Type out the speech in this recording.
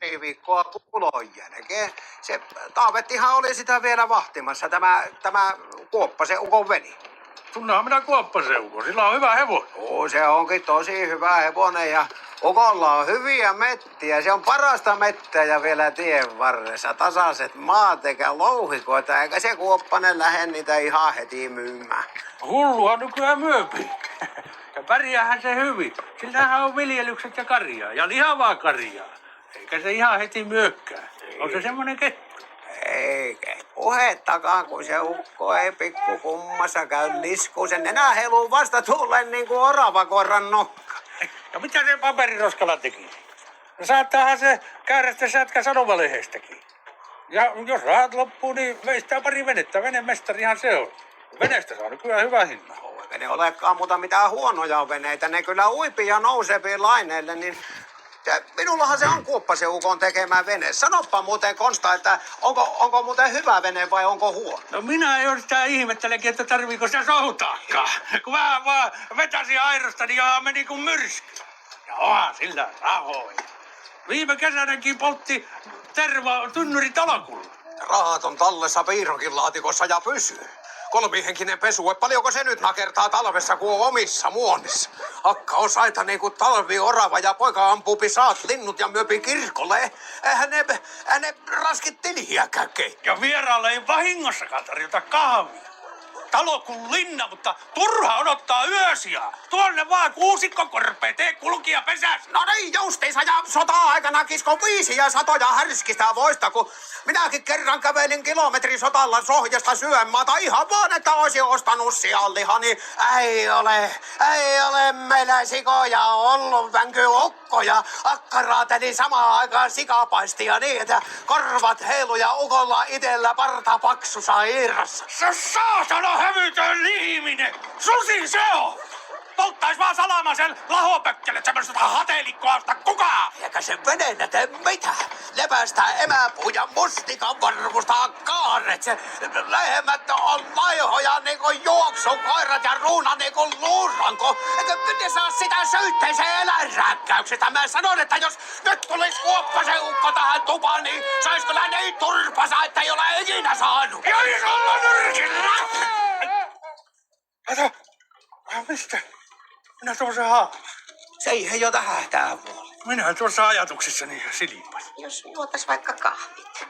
pari viikkoa kulon jälkeen. Se Taavettihan oli sitä vielä vahtimassa, tämä Kuoppasen ukon veli. Tunnehan minä Kuoppaseukon, sillä on hyvä hevonen. Joo, se onkin tosi hyvä hevonen ja ukolla on hyviä mettiä. Se on parasta mettää ja vielä tien varressa. Tasaiset maat eikä louhikoita, eikä se Kuoppanen lähde niitä ihan heti myymään. Hulluhan nykyään myöpii. Ja pärjäähän se hyvin. Sillähän on viljelykset ja karjaa ja lihavaa karjaa. Eikä se ihan heti myökkää. On se semmonen kettu. Eikä puhettakaan, kun se ukko ei pikku kummassa käy liskuun. Sen enää heiluu vasta tulleen niin kuin oravakoiran nokka. Ja mitä se paperiroskala teki? No saattaahan se käydä sitä sätkä sanomalehdestäkin. Ja jos rahat loppuu, niin veistää pari venettä. Venemestarihan se on. Veneestä saa nykyään hyvä hinta. Eikä ne olekaan muuta mitään huonoja veneitä. Ne kyllä uipii ja nousee laineille, niin minullahan se on Kuoppasen ukon tekemä vene. Sanoppa muuten Konsta, että onko muuten hyvä vene vai onko huono? No minä en sitä ihmettelekin, että tarviiko sitä soutaakaan. Kun vähän vaan vetäsi airosta, niin johan meni kuin myrsky. Ja onhan sillä rahoja. Viime kesänäkin poltti terva tynnyri talokulla. Rahat on tallessa piirokin laatikossa ja pysyy. Kolmihenkinen pesu, paljonko se nyt nakertaa talvessa kuin omissa muonissa? Akka on saita niin kuin talvi orava ja poika ampuu pisaat linnut ja myöpi kirkolle. Eihän ne raskit tiliäkään keittää. Ja vieraalle ei vahingossakaan tarjota kahvia. Talo kuin linna, mutta turha odottaa yösiä. Tuonne vaan kuusikkokorpea, tee kulkija pesässä. No niin justiinsa ja sota-aikana kisko 5 ja satoja härskistä voista, kun minäkin kerran kävelin kilometrin sotalla Sohjasta syömaata ihan vaan, että olisin ostanut sianliha, niin ei ole meillä sikoja ollut vänky ukkoja. Akka raateli samaan aikaan sikapaistia niin, että korvat heilu ja ukolla itellä parta paksussa irrassa. Se saatana hävytön ihminen! Susi se on! Polttais vaan salamasen lahopökkelet semmoista hateelikkoasta kukaan! Eikä se veneenä tee mitään. Levästää emäpuu ja mustikan varvustaa kaaret. Se lehmät on laihoja niinku juoksukoirat ja ruuna niinku luuranko. Eikö ne saa sitä syytteeseen eläinrääkkäyksestä? Mä sanon, että jos nyt tulis Kuoppasen ukko tähän tupaan, niin sais kyllä niin turpasa, että ei ole ikinä saanut. Ja isolla nyrkillä! Kato, mistä? Minä tuossa Se ei jo tähän tää vuoli. Minä tuossa ajatuksissani silippas. Jos juotais vaikka kahvit.